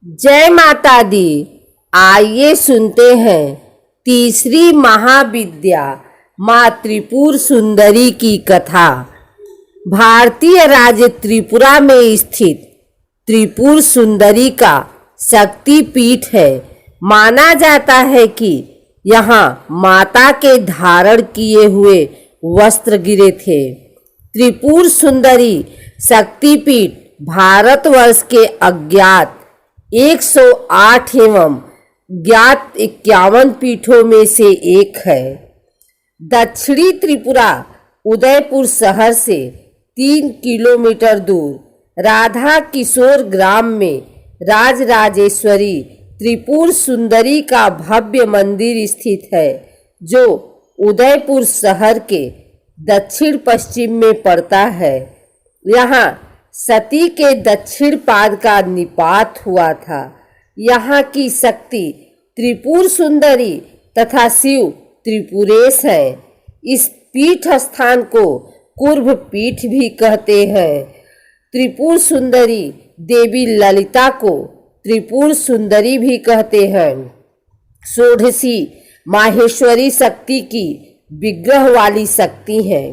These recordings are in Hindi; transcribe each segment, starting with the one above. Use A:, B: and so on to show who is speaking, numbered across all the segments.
A: जय माता दी। आइए सुनते हैं तीसरी महाविद्या माँ त्रिपुर सुंदरी की कथा। भारतीय राज्य त्रिपुरा में स्थित त्रिपुर सुंदरी का शक्ति पीठ है। माना जाता है कि यहाँ माता के धारण किए हुए वस्त्र गिरे थे। त्रिपुर सुंदरी शक्तिपीठ भारतवर्ष के अज्ञात 108 एवं ज्ञात 51 पीठों में से एक है। दक्षिणी त्रिपुरा उदयपुर शहर से 3 किलोमीटर दूर राधा किशोर ग्राम में राजराजेश्वरी त्रिपुर सुंदरी का भव्य मंदिर स्थित है, जो उदयपुर शहर के दक्षिण पश्चिम में पड़ता है। यहाँ सती के दक्षिण पाद का निपात हुआ था। यहाँ की शक्ति त्रिपुर सुंदरी तथा शिव त्रिपुरेश है। इस पीठ स्थान को कुर्भ पीठ भी कहते हैं। त्रिपुर सुंदरी देवी ललिता को त्रिपुर सुंदरी भी कहते हैं। षोडशी माहेश्वरी शक्ति की विग्रह वाली शक्ति है।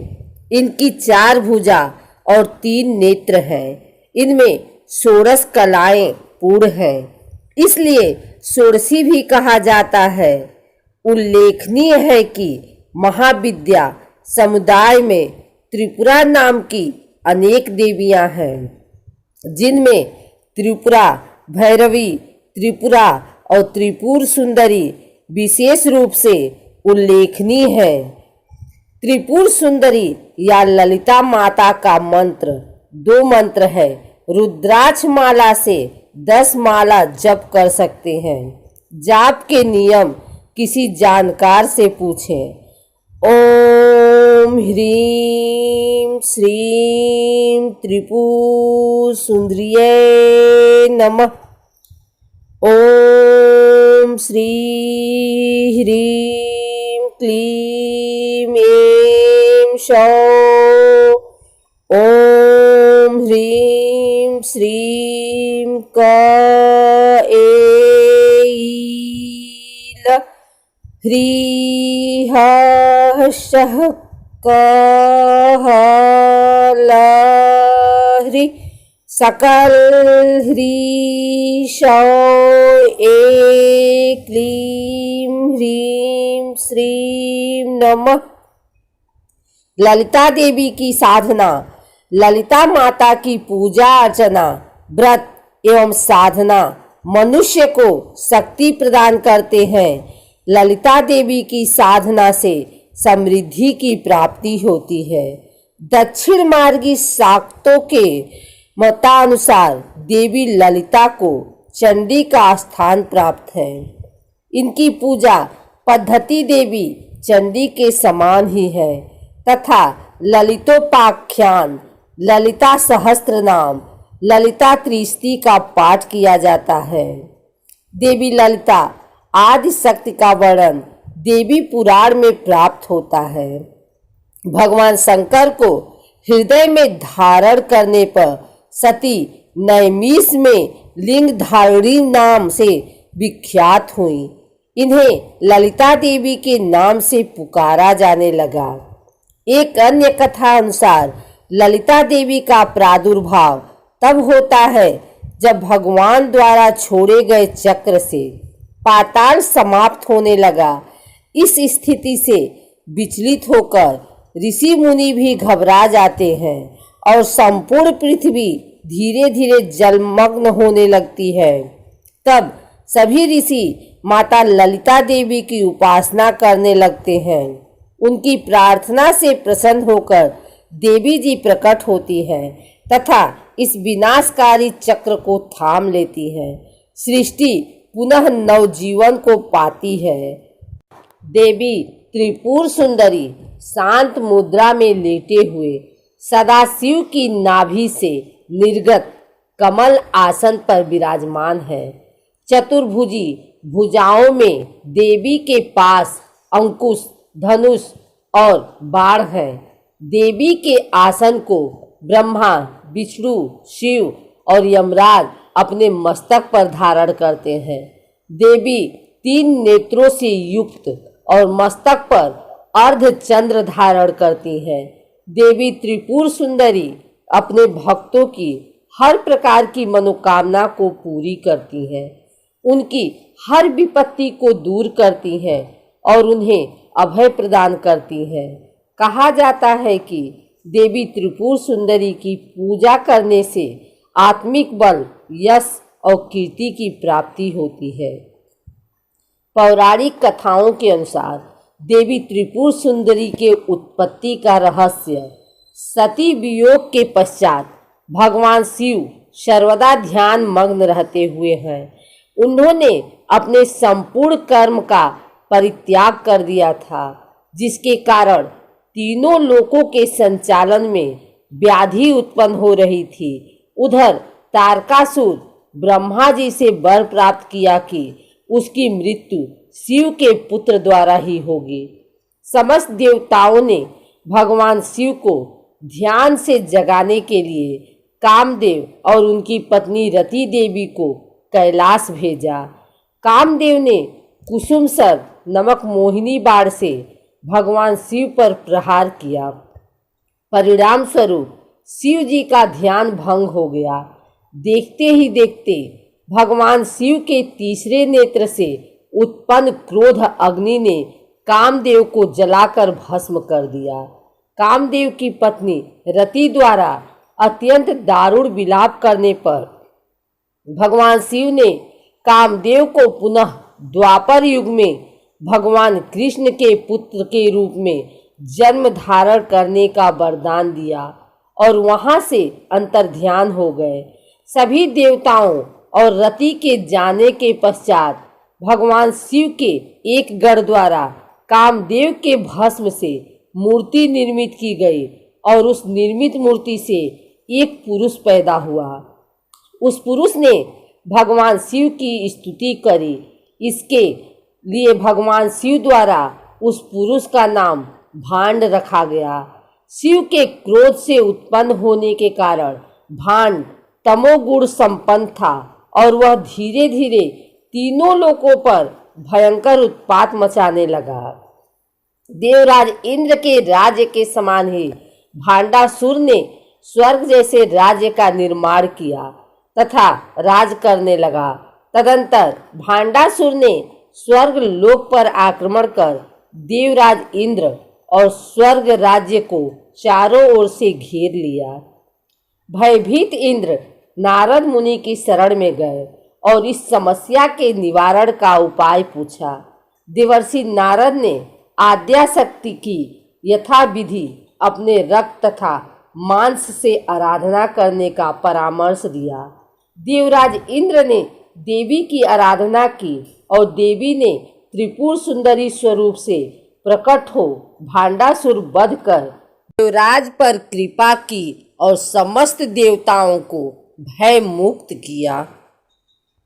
A: इनकी 4 भुजा और 3 नेत्र हैं। इनमें षोडश कलाएं पूर्ण हैं, इसलिए षोडशी भी कहा जाता है। उल्लेखनीय है कि महाविद्या समुदाय में त्रिपुरा नाम की अनेक देवियां हैं, जिनमें त्रिपुरा, भैरवी, त्रिपुरा और त्रिपुर सुंदरी विशेष रूप से उल्लेखनीय है। त्रिपुर सुंदरी या ललिता माता का मंत्र 2 मंत्र है। रुद्राक्ष माला से 10 माला जप कर सकते हैं। जाप के नियम किसी जानकार से पूछें। ओम ह्रीं श्रीं त्रिपुर सुंदरिये नमः। ओम श्री ह्रीं क्लीं ऐं सौः। ओम ह्रीं श्रीं क ऐ ल ह्रीं ह सः क ह ल ह्रीं सकल ह्रीं सौ ऐं क्लीं ह्रीं श्रीं नमः। ललिता देवी की साधना। ललिता माता की पूजा अर्चना, व्रत एवं साधना मनुष्य को शक्ति प्रदान करते हैं। ललिता देवी की साधना से समृद्धि की प्राप्ति होती है। दक्षिण मार्गी शाक्तों के मतानुसार देवी ललिता को चंडी का स्थान प्राप्त है। इनकी पूजा पद्धति देवी चंडी के समान ही है तथा ललितोपाख्यान, ललिता सहस्त्र नाम, ललिता त्रिशती का पाठ किया जाता है। देवी ललिता आदि शक्ति का वर्णन देवी पुराण में प्राप्त होता है। भगवान शंकर को हृदय में धारण करने पर सती नैमिष में लिंग धारिणी नाम से विख्यात हुई। इन्हें ललिता देवी के नाम से पुकारा जाने लगा। एक अन्य कथा अनुसार ललिता देवी का प्रादुर्भाव तब होता है जब भगवान द्वारा छोड़े गए चक्र से पाताल समाप्त होने लगा। इस स्थिति से विचलित होकर ऋषि मुनि भी घबरा जाते हैं और संपूर्ण पृथ्वी धीरे धीरे जलमग्न होने लगती है। तब सभी ऋषि माता ललिता देवी की उपासना करने लगते हैं। उनकी प्रार्थना से प्रसन्न होकर देवी जी प्रकट होती है तथा इस विनाशकारी चक्र को थाम लेती है। सृष्टि पुनः नवजीवन को पाती है। देवी त्रिपुर सुंदरी शांत मुद्रा में लेटे हुए सदाशिव की नाभि से निर्गत कमल आसन पर विराजमान है। चतुर्भुजी भुजाओं में देवी के पास अंकुश, धनुष और बाण है। देवी के आसन को ब्रह्मा, विष्णु, शिव और यमराज अपने मस्तक पर धारण करते हैं। देवी 3 नेत्रों से युक्त और मस्तक पर अर्धचंद्र धारण करती हैं। देवी त्रिपुर सुंदरी अपने भक्तों की हर प्रकार की मनोकामना को पूरी करती हैं, उनकी हर विपत्ति को दूर करती हैं और उन्हें अभय प्रदान करती हैं। कहा जाता है कि देवी त्रिपुर सुंदरी की पूजा करने से आत्मिक बल, यश और कीर्ति की प्राप्ति होती है। पौराणिक कथाओं के अनुसार देवी त्रिपुर सुंदरी के उत्पत्ति का रहस्य सती वियोग के पश्चात भगवान शिव सर्वदा ध्यान मग्न रहते हुए हैं। उन्होंने अपने संपूर्ण कर्म का परित्याग कर दिया था, जिसके कारण तीनों लोकों के संचालन में व्याधि उत्पन्न हो रही थी। उधर तारकासुर ब्रह्मा जी से वर प्राप्त किया कि उसकी मृत्यु शिव के पुत्र द्वारा ही होगी। समस्त देवताओं ने भगवान शिव को ध्यान से जगाने के लिए कामदेव और उनकी पत्नी रति देवी को कैलाश भेजा। कामदेव ने कुसुमसर नमक मोहिनी बाण से भगवान शिव पर प्रहार किया। परिणाम स्वरूप शिव जी का ध्यान भंग हो गया। देखते ही देखते भगवान शिव के तीसरे नेत्र से उत्पन्न क्रोध अग्नि ने कामदेव को जलाकर भस्म कर दिया। कामदेव की पत्नी रति द्वारा अत्यंत दारुण विलाप करने पर भगवान शिव ने कामदेव को पुनः द्वापर युग में भगवान कृष्ण के पुत्र के रूप में जन्म धारण करने का वरदान दिया और वहां से अंतर्ध्यान हो गए। सभी देवताओं और रति के जाने के पश्चात भगवान शिव के एक गण द्वारा कामदेव के भस्म से मूर्ति निर्मित की गई और उस निर्मित मूर्ति से एक पुरुष पैदा हुआ। उस पुरुष ने भगवान शिव की स्तुति करी। इसके लिए भगवान शिव द्वारा उस पुरुष का नाम भांड रखा गया। शिव के क्रोध से उत्पन्न होने के कारण भांड तमोगुण संपन्न था और वह धीरे धीरे तीनों लोकों पर भयंकर उत्पात मचाने लगा। देवराज इंद्र के राज्य के समान ही भांडासुर ने स्वर्ग जैसे राज्य का निर्माण किया तथा राज करने लगा। तदंतर भांडासुर ने स्वर्ग लोक पर आक्रमण कर देवराज इंद्र और स्वर्ग राज्य को चारों ओर से घेर लिया। भयभीत इंद्र नारद मुनि की शरण में गए और इस समस्या के निवारण का उपाय पूछा। देवर्षि नारद ने आद्याशक्ति की यथाविधि अपने रक्त तथा मांस से आराधना करने का परामर्श दिया। देवराज इंद्र ने देवी की आराधना की और देवी ने त्रिपुर सुंदरी स्वरूप से प्रकट हो भांडासुर वध कर देवराज पर कृपा की और समस्त देवताओं को भय मुक्त किया।